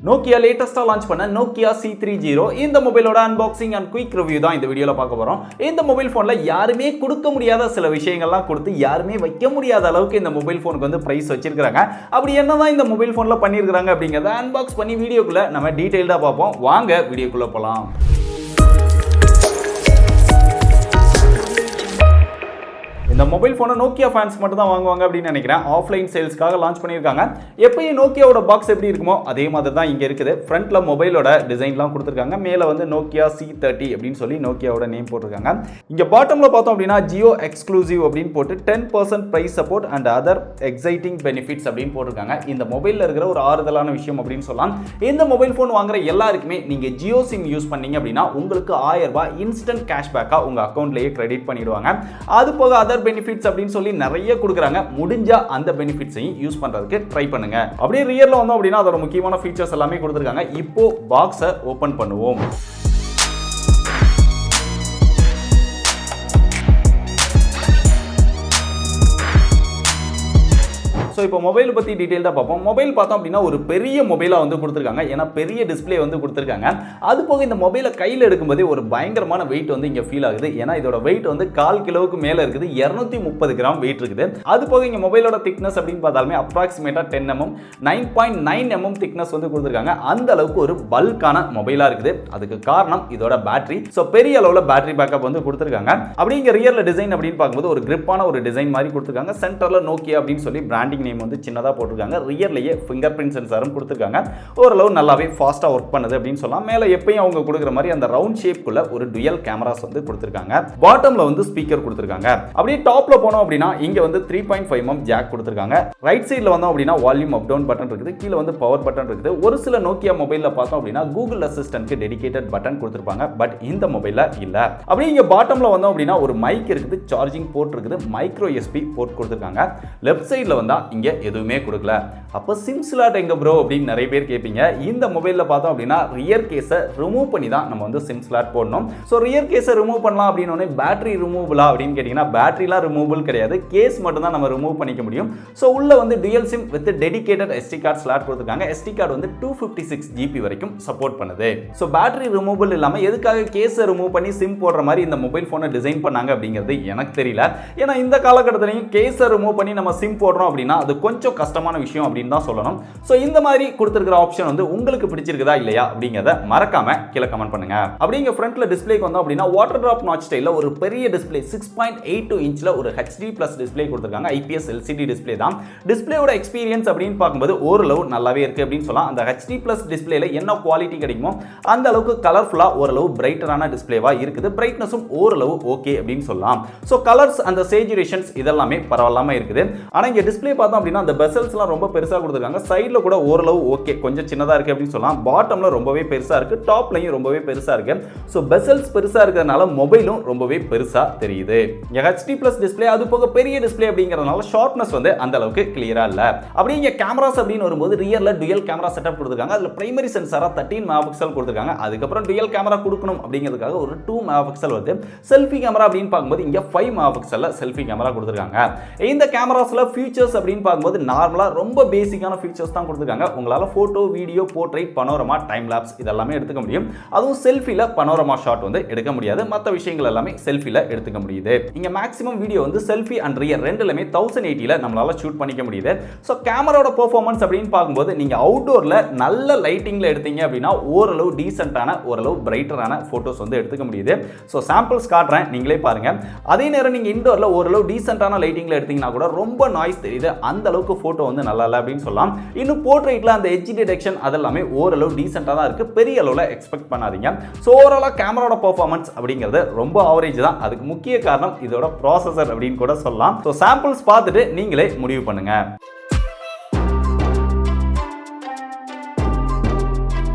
Nokia latest launch பண்ண Nokia C30 இந்த மொபைலோட அன்பாக்சிங் அண்ட் குயிக் ரிவ்யூ தான் இந்த வீடியோல பார்க்க போறோம். இந்த மொபைல் போன்ல யாருமே கொடுக்க முடியாத சில விஷயங்கள்லாம் கொடுத்து யாருமே வைக்க முடியாத அளவுக்கு இந்த மொபைல் போனுக்கு வந்து பிரைஸ் வச்சிருக்காங்க. அப்படி என்னதான் இந்த மொபைல் போன்ல பண்ணிருக்காங்க அப்படிங்கறத அன்பாக்ஸ் பண்ணி வீடியோக்குள்ள நம்ம டீடைலா பார்ப்போம். வாங்க வீடியோக்குள்ள போலாம். இந்த மொபைல் போனை நோக்கியா ஃபேன்ஸ் மட்டும் தான் வாங்குவாங்க அப்படின்னு நினைக்கிறேன். ஆஃப்லைன் சேல்ஸ்க்காக லான்ச் பண்ணியிருக்காங்க. எப்பயும் நோக்கியாவோட பாக்ஸ் எப்படி இருக்குமோ அதே மாதிரி தான் இங்கே இருக்குது. ஃப்ரண்ட்ல மொபைலோட டிசைன்லாம் கொடுத்துருக்காங்க. மேலே வந்து நோக்கியா C30 அப்படின்னு சொல்லி நோக்கியாவோட நேம் போட்டிருக்காங்க. இங்கே பாட்டம்ல பார்த்தோம் அப்படின்னா ஜியோ எக்ஸ்க்ளூசிவ் அப்படின்னு போட்டு 10% price support and other exciting benefits அப்படின்னு போட்டிருக்காங்க. இந்த மொபைலில் இருக்கிற ஒரு ஆறுதலான விஷயம் அப்படின்னு சொல்லலாம். இந்த மொபைல் ஃபோன் வாங்குற எல்லாருக்குமே நீங்கள் ஜியோ சிம் யூஸ் பண்ணீங்க அப்படின்னா உங்களுக்கு 1000 ரூபாய் இன்ஸ்டன்ட் கேஷ்பேக்காக உங்கள் அக்கௌண்ட்லேயே கிரெடிட் பண்ணிடுவாங்க. அது போக அதர் பெனிஃபிட்ஸ் அப்படின்னு சொல்லி நிறைய கொடுக்குறாங்க. முடிஞ்சா அந்த பெனிஃபிட்ஸையும் யூஸ் பண்றதுக்கு ட்ரை பண்ணுங்க. அப்படியே ரியர்ல வந்தோம் அப்படின்னா அதோட முக்கியமான ஃபீச்சர்ஸ் எல்லாமே கொடுத்துருக்காங்க. இப்போ பாக்ஸை ஓபன் பண்ணுவோம். ஸோ இப்போ மொபைல் பற்றி டீட்டெயில்டாக பார்ப்போம். மொபைல் பார்த்தோம் அப்படின்னா ஒரு பெரிய மொபைலாக வந்து கொடுத்துருக்காங்க. ஏன்னா பெரிய டிஸ்பிளே வந்து கொடுத்துருக்காங்க. அது போக இந்த மொபைலை கையில் எடுக்கும்போதே ஒரு பயங்கரமான வெயிட் வந்து இங்கே ஃபீல் ஆகுது. ஏன்னா இதோட வெயிட் வந்து 1/4 கிலோவுக்கு மேலே இருக்குது. 230 கிராம் வெயிட் இருக்குது. அது போக இங்கே மொபைலோட திக்னஸ் அப்படின்னு பார்த்தாலுமே அப்ராக்சிமேட்டாக 10 mm 9.9 mm திக்னஸ் வந்து கொடுத்துருக்காங்க. அந்த அளவுக்கு ஒரு பல்கான மொபைலாக இருக்குது. அதுக்கு காரணம் இதோட பேட்டரி. ஸோ பெரிய அளவில் பேட்டரி பேக்கப் வந்து கொடுத்துருக்காங்க. அப்படி இங்கே ரியரில் டிசைன் அப்படின்னு பார்க்கும்போது ஒரு கிரிப்பான ஒரு டிசைன் மாதிரி கொடுத்துருக்காங்க. சென்டரில் நோக்கியா அப்படின்னு சொல்லி பிராண்டிங் நேம் வந்து சின்னதா போட்டுருக்காங்க. ரியர்லயே ஃபிங்கர் பிரிண்ட் சென்சாரும் கொடுத்துருக்காங்க. ஓரளவு நல்லாவே ஃபாஸ்டா ஒர்க் பண்ணுது அப்படின்னு சொல்லலாம். மேல எப்பயும் அவங்க கொடுக்குற மாதிரி அந்த ரவுண்ட் ஷேப்க்குள்ள ஒரு டுயல் கேமராஸ் வந்து கொடுத்துருக்காங்க. பாட்டம்ல வந்து ஸ்பீக்கர் கொடுத்துருக்காங்க. அப்படியே டாப்ல போனோம் அப்படின்னா இங்க வந்து 3.5 mm ஜாக் கொடுத்துருக்காங்க. ரைட் சைடுல வந்தோம் அப்படின்னா வால்யூம் அப் டவுன் பட்டன் இருக்குது. கீழே வந்து பவர் பட்டன் இருக்குது. ஒரு சில நோக்கியா மொபைல்ல பார்த்தோம் அப்படின்னா கூகுள் அசிஸ்டன்ட்க்கு டெடிகேட்டட் பட்டன் கொடுத்துருப்பாங்க. பட் இந்த மொபைல்ல இல்ல. அப்படியே இங்க பாட்டம்ல வந்தோம் அப்படின்னா ஒரு மைக் இருக்குது. சார்ஜிங் போர்ட் இருக்குது. மைக்ரோ USB போர்ட் கொடுத்துருக்காங்க. லெஃப்ட் சைடுல வந்தா இங்க எதுவுமே கொடுக்கல. அப்ப சிம் ஸ்லாட் எங்க ப்ரோ அப்படின்னு நிறைய பேர் கேட்பீங்க. இந்த மொபைல்ல பார்த்தோம் அப்படின்னா ரியர் கேஸை ரிமூவ் பண்ணி தான் நம்ம வந்து சிம் ஸ்லாட் போடணும். ஸோ ரியர் கேஸை ரிமூவ் பண்ணலாம் அப்படின்னு பேட்டரி ரிமூவபிளா அப்படின்னு கேட்டீங்கன்னா பேட்டரிலாம் ரிமூவபிள் கிடையாது. கேஸ் மட்டும் தான் நம்ம ரிமூவ் பண்ணிக்க முடியும். ஸோ உள்ள வந்து dual sim with dedicated SD card slot கொடுத்துருக்காங்க. SD கார்டு வந்து 256 GB வரைக்கும் சப்போர்ட் பண்ணுது. ஸோ பேட்டரி ரிமூவபிள் இல்லாம எதுக்காக கேஸை ரிமூவ் பண்ணி சிம் போடுற மாதிரி இந்த மொபைல் போனை டிசைன் பண்ணாங்க அப்படிங்கிறது எனக்கு தெரியல. ஏன்னா இந்த காலகட்டத்திலையும் கேஸை ரிமூவ் பண்ணி நம்ம சிம் போடுறோம் அப்படின்னா அது கொஞ்சம் கஷ்டமான விஷயம் அப்படின்னு தான் சொல்லணும். சோ இந்த மாதிரி கொடுத்திருக்கிற ஆப்ஷன் வந்து உங்களுக்கு பிடிச்சிருக்குதா இல்லையா அப்படிங்கறத மறக்காம கீழ கமெண்ட் பண்ணுங்க. அப்படிங்க ஃப்ரண்ட்ல டிஸ்ப்ளேக்கு வந்தோம் அப்படின்னா வாட்டர் டிராப் நாட்ச் ஸ்டைல்ல ஒரு பெரிய டிஸ்ப்ளே 6.82 இன்ச்ல ஒரு HD+ டிஸ்ப்ளே கொடுத்திருக்காங்க. IPS LCD டிஸ்ப்ளே தான். டிஸ்ப்ளேயோட எக்ஸ்பீரியன்ஸ் அப்படின்னு பார்க்கும்போது ஓரளவு நல்லாவே இருக்கு அப்படின்னு சொல்லலாம். அந்த HD+ டிஸ்ப்ளேல என்ன குவாலிட்டி கிடைக்குமோ அந்த அளவுக்கு கலர்ஃபுல்லா ஓரளவு பிரைட்டரான டிஸ்ப்ளேவா இருக்குது. பிரைட்னஸும் ஓரளவு ஓகே அப்படின்னு சொல்லலாம். சோ கலர்ஸ் அந்த சேச்சுரேஷன்ஸ் இதெல்லாமே பரவாயில்லாம இருக்குது. ஆனா இங்க டிஸ்ப்ளே பார்த்தோம் அப்படின்னா அந்த பெசல்ஸ்லாம் ரொம்ப பெருசா கொடுத்திருக்காங்க. சைடுல கூட ஓரளவு ஓகே கொஞ்சம் சின்னதா இருக்கு அப்படின்னு சொல்லலாம். பாட்டம்ல ரொம்பவே பெருசா இருக்கு. டாப்லயும் ரொம்பவே பெருசா இருக்கு. சோ பெசல்ஸ் பெருசா இருக்கிறதுனால மொபைலும் ரொம்பவே பெருசா தெரியுது. HD+ டிஸ்ப்ளே அது போக பெரிய டிஸ்ப்ளே அப்படிங்கறதுனால ஷார்ப்னஸ் வந்து அந்த அளவுக்கு கிளியரா இல்ல. அப்படியே இங்க கேமராஸ் அப்படின்னு வரும்போது ரியர்ல டுயல் கேமரா செட்டப் கொடுத்திருக்காங்க. அதுல பிரைமரி சென்சாரா 13 மெகாபிக்சல் கொடுத்திருக்காங்க. அதுக்கு அப்புறம் டுயல் கேமரா கொடுக்கணும் அப்படிங்கிறதுக்காக ஒரு 2 மெகாபிக்சல் வருது. செல்ஃபி கேமரா அப்படின்னு பார்க்கும்போது இங்க 5 மெகாபிக்சல்ல செல்ஃபி கேமரா கொடுத்திருக்காங்க. இந்த கேமராஸ்ல ஃபீச்சர்ஸ் அப்படின்னு பார்க்கும்போது நார்மலா ரொம்ப பேசிக்கான ஃபீச்சர்ஸ் தான் கொடுத்திருக்காங்க. உங்களால photo, video, portrait, panorama, time lapse இதெல்லாம் எடுத்துக்க முடியும். அதுவும் செல்ஃபில பனோரமா ஷாட் வந்து எடுக்க முடியாது. மற்ற விஷயங்கள் எல்லாமே செல்ஃபில எடுத்துக்க முடியுது. இங்க மேக்ஸிமம் வீடியோ வந்து செல்ஃபி அண்ட் ரியர் ரெண்டுலயுமே 1080ல நம்மளால ஷூட் பண்ணிக்க முடியுது. சோ கேமராவோட பெர்ஃபார்மன்ஸ் அப்படின்னு பார்க்கும்போது நீங்க அவுட்டோர்ல நல்ல லைட்டிங்ல எடுத்தீங்க அப்படின்னா ஓரளவு டீசென்ட்டான ஓரளவு பிரைட்டரான போட்டோஸ் வந்து எடுத்துக்க முடியுது. சோ சாம்பிள்ஸ் காட்டுறேன், நீங்களே பாருங்க. அதே நேரம் நீங்க இன்டோர்ல ஓரளவு டீசென்ட்டான லைட்டிங்ல எடுத்தீங்கன்னா கூட ரொம்ப நாய்ஸ் தெரியுது. அந்த அளவுக்கு போட்டோ வந்து நல்லா இல்ல அப்படின்னு சொல்லலாம். இன்னும் போர்ட்ரைட்ல அந்த எட்ஜ் டிடெக்ஷன் அதெல்லாமே ஓரளவு டீசென்ட்டா தான் இருக்கு. பெரிய அளவுல எக்ஸ்பெக்ட் பண்ணாதீங்க. சோ ஓவராலா கேமராவோட பெர்ஃபார்மன்ஸ் அப்படிங்கிறது ரொம்ப ஆவரேஜ் தான். அதுக்கு முக்கிய காரணம் இதோட ப்ராசஸர் அப்படின்னு கூட சொல்லலாம். சோ சாம்பிள்ஸ் பார்த்துட்டு நீங்களே முடிவு பண்ணுங்க.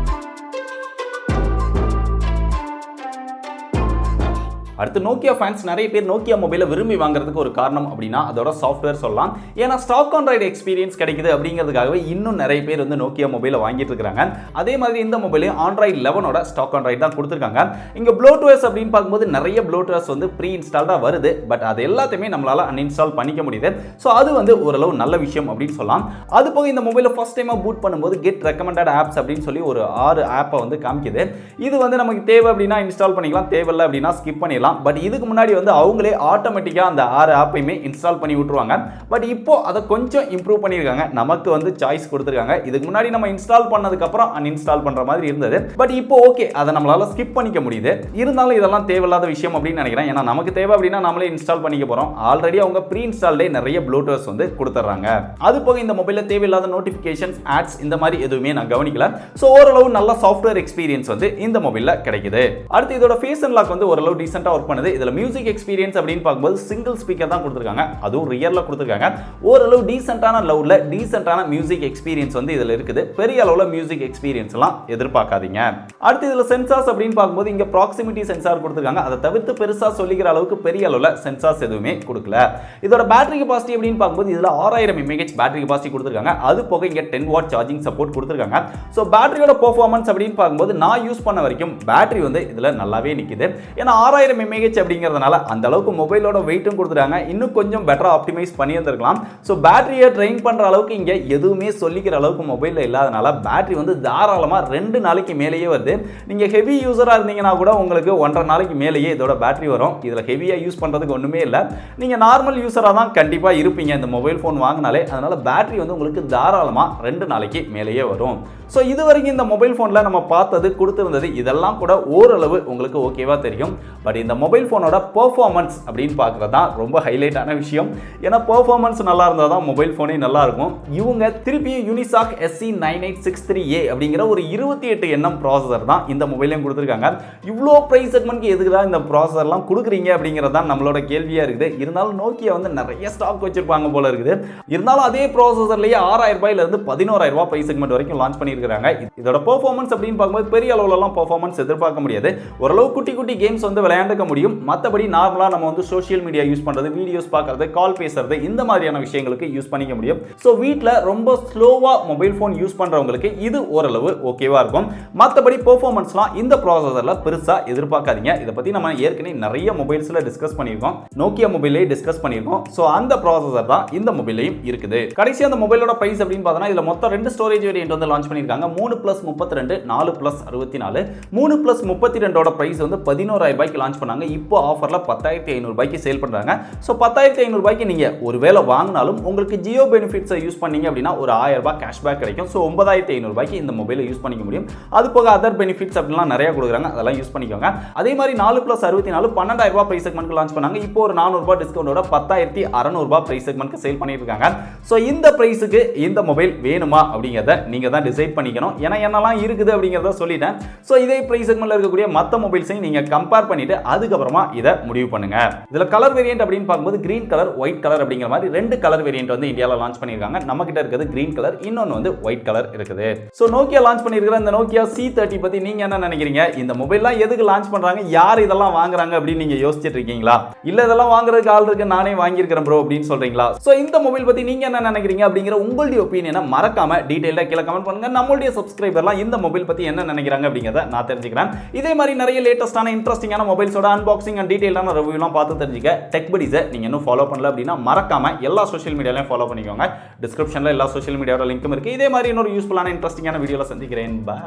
அடுத்து நோக்கியா ஃபேன்ஸ் நிறைய பேர் நோக்கியா மொபைலை விரும்பி வாங்குறதுக்கு ஒரு காரணம் அப்படின்னா அதோட சாஃப்ட்வேர் சொல்லலாம். ஏன்னா ஸ்டாக் ஆன் ரைட் எக்ஸ்பீரியன்ஸ் கிடைக்குது அப்படிங்கிறதுக்காகவே இன்னும் நிறைய பேர் வந்து நோக்கியா மொபைலை வாங்கிட்டு இருக்காங்க. அதே மாதிரி இந்த மொபைலையும் ஆண்ட்ராய்டு 11ஓட ஸ்டாக் ஆன் ரைட் தான் கொடுத்துருக்காங்க. இங்க ப்ளோட்வேர்ஸ் அப்படின்னு பார்க்கும்போது நிறைய ப்ளோட்வேர்ஸ் வந்து ப்ரீ இன்ஸ்டால்டா வருது. பட் அது எல்லாத்தையுமே நம்மளால அன்இன்ஸ்டால் பண்ணிக்க முடியுது. ஸோ அது வந்து ஓரளவு நல்ல விஷயம் அப்படின்னு சொல்லலாம். அது போக இந்த மொபைலை ஃபர்ஸ்ட் டைமா பூட் பண்ணும்போது கெட் ரெக்கமெண்டட் ஆப்ஸ் அப்படின்னு சொல்லி ஒரு 6 ஆப்பை வந்து காமிக்குது. இது வந்து நமக்கு தேவை அப்படின்னா இன்ஸ்டால் பண்ணிக்கலாம், தேவையில்லை அப்படின்னா ஸ்கிப் பண்ணிடலாம். பட் இதுக்கு முன்னாடி வந்து அவங்களே ஆட்டோமேட்டிக்கா அந்த 6 ஆப்பையுமே இன்ஸ்டால் பண்ணி விட்டுருவாங்க. பட் இப்போ அதை கொஞ்சம் இம்ப்ரூவ் பண்ணியிருக்காங்க. நமக்கு வந்து சாய்ஸ் கொடுத்துருக்காங்க. இதுக்கு முன்னாடி நம்ம இன்ஸ்டால் பண்ணதுக்கு அப்புறம் அன்இன்ஸ்டால் பண்ற மாதிரி இருந்தது. பட் இப்போ ஓகே, அதை நம்மளால ஸ்கிப் பண்ணிக்க முடியுது. இருந்தாலும் இதெல்லாம் தேவையில்லாத விஷயம் அப்படின்னு நினைக்கிறேன். ஏன்னா நமக்கு தேவை அப்படின்னா நம்மளே இன்ஸ்டால் பண்ணிக்க போறோம். ஆல்ரெடி அவங்க ப்ரீ இன்ஸ்டால்டே நிறைய ப்ளூடூத் வந்து கொடுத்துறாங்க. அது போக இந்த மொபைல்ல தேவையில்லாத நோட்டிபிகேஷன்ஸ், ஆட்ஸ் இந்த மாதிரி எதுவுமே நான் கவனிக்கல. சோ ஓரளவு நல்ல சாஃப்ட்வேர் எக்ஸ்பீரியன்ஸ் வந்து இந்த மொபைல்ல கிடைக்குது. அடுத்து இதோட ஃபேஸ் அன்லாக் வந்து ஓரளவு டீசென்ட்டா வர்க் பண்ணுது. இதுல மியூசிக் எக்ஸ்பீரியன்ஸ் அப்படின்னு பார்க்கும்போது சிங்கிள் ஸ்பீக்கர் தான் கொடுத்திருக்காங்க. அதுவும் ரியர்ல கொடுத்திருக்காங்க. ஓரளவு டீசென்ட்டான லவுட்ல டீசென்ட்டான மியூசிக் எக்ஸ்பீரியன்ஸ் வந்து இதுல இருக்குது. பெரிய அளவுல மியூசிக் எக்ஸ்பீரியன்ஸ் எல்லாம் எதிர்பார்க்காதீங்க. அடுத்து இதுல சென்சார்ஸ் அப்படின்னு பார்க்கும்போது இங்க ப்ராக்சிமிட்டி சென்சார் கொடுத்திருக்காங்க. அதை தவிர்த்து பெருசா சொல்லிக்கிற அளவுக்கு பெரிய அளவுல சென்சார்ஸ் எதுவுமே கொடுக்கல. இதோட பேட்டரி கெபாசிட்டி அப்படின்னு பார்க்கும்போது இதுல 6000 mAh பேட்டரி கெபாசிட்டி கொடுத்திருக்காங்க. அது போக இங்க 10 வாட் சார்ஜிங் சப்போர்ட் கொடுத்திருக்காங்க. சோ பேட்டரியோட பெர்ஃபார்மன்ஸ் அப்படின்னு பார்க்கும்போது நான் யூஸ் பண்ண வரைக்கும் பேட்டரி வந்து இதுல நல்லாவே நிக்குது. ஏன்னா 6000 mAh அப்படிங்கிறதுனால அந்த அளவுக்கு மொபைலோட வெயிட்டும் கொடுத்துட்டாங்க. இன்னும் கொஞ்சம் பெட்டரா ஆப்டிமைஸ் பண்ணியிருந்திருக்கலாம். சோ பேட்டரியை ட்ரெயின் பண்ற அளவுக்கு இங்க எதுவுமே சொல்லிக்கிற அளவுக்கு மொபைல்ல இல்லாதனால பேட்டரி வந்து தாராளமா 2 நாளைக்கு மேலேயே வருது. நீங்க ஹெவி யூசரா இருந்தீங்கன்னா கூட உங்களுக்கு 1.5 நாளைக்கு மேலேயே இதோட பேட்டரி வரும். இதுல ஹெவியா யூஸ் பண்றதுக்கு ஒண்ணுமே இல்ல. நீங்க நார்மல் யூசரா தான் கண்டிப்பா இருப்பீங்க இந்த மொபைல் போன் வாங்கினாலே. அதனால பேட்டரி வந்து உங்களுக்கு தாராளமா 2 நாளைக்கு மேலேயே வரும். சோ இது வரைக்கும் இந்த மொபைல் போன்ல நம்ம பார்த்தது கொடுத்திருந்தது இதெல்லாம் கூட ஓரளவு உங்களுக்கு ஓகேவா தெரியும். பட் இந்த மொபைல் போனோட பெர்ஃபார்மன்ஸ் அப்படின்னு பார்க்கறது தான் ரொம்ப ஹைலைட்டான விஷயம். ஏன்னா பெர்ஃபார்மன்ஸ் நல்லா இருந்தா தான் மொபைல் போனே நல்லா இருக்கும். இவங்க திருப்பியும் யூனிசாக் SC9863A அப்படிங்கிற ஒரு 28 nm ப்ராசஸர் தான் இந்த மொபைலையும் கொடுத்திருக்காங்க. இவ்வளோ பிரைஸ் செக்மெண்ட்க்கு எதுக்குடா இந்த ப்ராசஸர்லாம் கொடுக்குறீங்க அப்படிங்கிறது தான் நம்மளோட கேள்வியா இருக்குது. இருந்தாலும் நோக்கியா வந்து நிறைய ஸ்டாக் வச்சிருப்பாங்க போல இருக்குது. இருந்தாலும் அதே ப்ராசஸர்லயே 6000 ரூபாயில இருந்து 11000 ரூபாய் பிரைஸ் செக்மெண்ட் வரைக்கும் லான்ச் பண்ணியிருக்காங்க. இதோட பெர்ஃபார்மன்ஸ் அப்படின்னு பார்க்கும்போது பெரிய அளவுலலாம் பெர்ஃபார்மன்ஸ் எதிர்பார்க்க முடியாது. ஓரளவு குட்டி குட்டி கேம்ஸ் வந்து விளையாண்டுக்க முடியும். மற்றபடி நார்மலா நம்ம வந்து சோஷியல் மீடியா யூஸ் பண்றது, வீடியோஸ் பார்க்கறது, கால் பேசுறது இந்த மாதிரியான விஷயங்களுக்கு யூஸ் பண்ணிக்க முடியும். ஸோ வீட்டில் ரொம்ப ஸ்லோவா மொபைல் ஃபோன் யூஸ் பண்றவங்களுக்கு இது ஓரளவு ஓகேவா இருக்கும். மற்றபடி பெர்ஃபார்மன்ஸ்லாம் இந்த ப்ராசஸர்ல பெருசா எதிர்பார்க்காதீங்க. இதை பத்தி நம்ம ஏற்கனவே நிறைய மொபைல்ஸ்ல டிஸ்கஸ் பண்ணியிருக்கோம். நோக்கியா மொபைலே டிஸ்கஸ் பண்ணியிருக்கோம். ஸோ அந்த ப்ராசஸர் தான் இந்த மொபைலையும் இருக்குது. கடைசி அந்த மொபைலோட பிரைஸ் அப்படின்னு பார்த்தோம்னா இதுல மொத்தம் 2 ஸ்டோரேஜ் வேரியன்ட் வந்து லான்ச் பண்ணியிருக்காங்க. 3+32, 4+64. 3+32ஓட பிரைஸ் வந்து 11000 ரூபாய்க்கு லான்ச் பண்ணாங்க. இப்போ ஆஃபர்ல 10500 ரூபாய்க்கு சேல் பண்றாங்க. ஸோ 10500 ரூபாய்க்கு நீங்க ஒருவேளை வாங்கினாலும் உங்களுக்கு ஜியோ பெனிஃபிட்ஸை யூஸ் பண்ணீங்க அப்படின்னா ஒரு 1000 ரூபாய் கேஷ்பேக் கிடைக்கும். ஸோ 9500 ரூபாய்க்கு இந்த மொபைலை யூஸ் பண்ணிக்க முடியும். அது போக அதர் பெனிஃபிட்ஸ் அப்படிலாம் நிறைய கொடுக்குறாங்க. அதெல்லாம் யூஸ் பண்ணிக்கோங்க. அதே மாதிரி 4+64 12000 ரூபாய் பிரைஸ் செக்மெண்ட்க்கு லான்ச் பண்ணாங்க. இப்போ ஒரு 400 ரூபாய் டிஸ்கவுண்டோட 10600 ரூபாய் பிரைஸ் செக்மெண்ட்க்கு சேல் பண்ணிட்டு இருக்காங்க. ஸோ இந்த பிரைஸுக்கு இந்த மொபைல் வேணுமா அப்படிங்கிறத நீங்க தான் டிசைட் பண்ணிக்கணும். ஏன்னா என்னெல்லாம் இருக்குது அப்படிங்கிறத சொல்லிட்டேன். ஸோ இதே பிரைஸ் செக்மெண்ட்ல இருக்கக்கூடிய மற்ற மொபைல்ஸையும் நீங்க கம்பேர் பண்ணிட்டு அதுக்கப்புறமா இதை முடிவு பண்ணுங்க. இதுல கலர் வேரியன்ட் அப்படின்னு பார்க்கும்போது கிரீன் கலர், ஒயிட் கலர் அப்படிங்கிற மாதிரி 2 கலர் வேரியன்ட் வந்து இந்தியாவில் லான்ச் பண்ணியிருக்காங்க. நம்ம கிட்ட இருக்கிறது கிரீன் கலர், இன்னொன்று வந்து ஒயிட் கலர் இருக்குது. ஸோ நோக்கியா லான்ச் பண்ணியிருக்கிற இந்த நோக்கியா C30 பத்தி நீங்க என்ன நினைக்கிறீங்க? இந்த மொபைல்லாம் எதுக்கு லான்ச் பண்றாங்க, யார் இதெல்லாம் வாங்குறாங்க அப்படின்னு நீங்க யோசிச்சுட்டு இருக்கீங்களா? இல்ல இதெல்லாம் வாங்குறதுக்கு ஆள் இருக்கு, நானே வாங்கியிருக்கிறேன் ப்ரோ அப்படின்னு சொல்றீங்களா? ஸோ இந்த மொபைல் பத்தி நீங்க என்ன நினைக்கிறீங்க அப்படிங்கிற உங்களுடைய ஒப்பீனியனை மறக்காம டீடைலா கீழே கமெண்ட் பண்ணுங்க. நம்மளுடைய சப்ஸ்கிரைபர்லாம் இந்த மொபைல் பத்தி என்ன நினைக்கிறாங்க அப்படிங்கறத நான் தெரிஞ்சுக்கிறேன். இதே மாதிரி நிறைய லேட்டஸ்டான இன்ட்ரெஸ்டிங்கான மொபைல்ஸோட அன்பாக்சிங் அண்ட் டீடைலான ரிவ்யூலாம் பார்த்து தெரிஞ்சுக்க டெக் படிஸை நீங்க இன்னும் ஃபாலோ பண்ணல அப்படின்னா மறக்காம எல்லா சோஷியல் மீடியாலையும் ஃபாலோ பண்ணிக்கோங்க. டிஸ்கிரிப்ஷன்ல எல்லா சோஷியல் மீடியாவோட லிங்க்கும் இருக்கு. இதே மாதிரி இன்னொரு யூஸ்ஃபுல்லான இன்ட்ரெஸ்டிங்கான வீடியோல சந்திக்கிறேன். பை.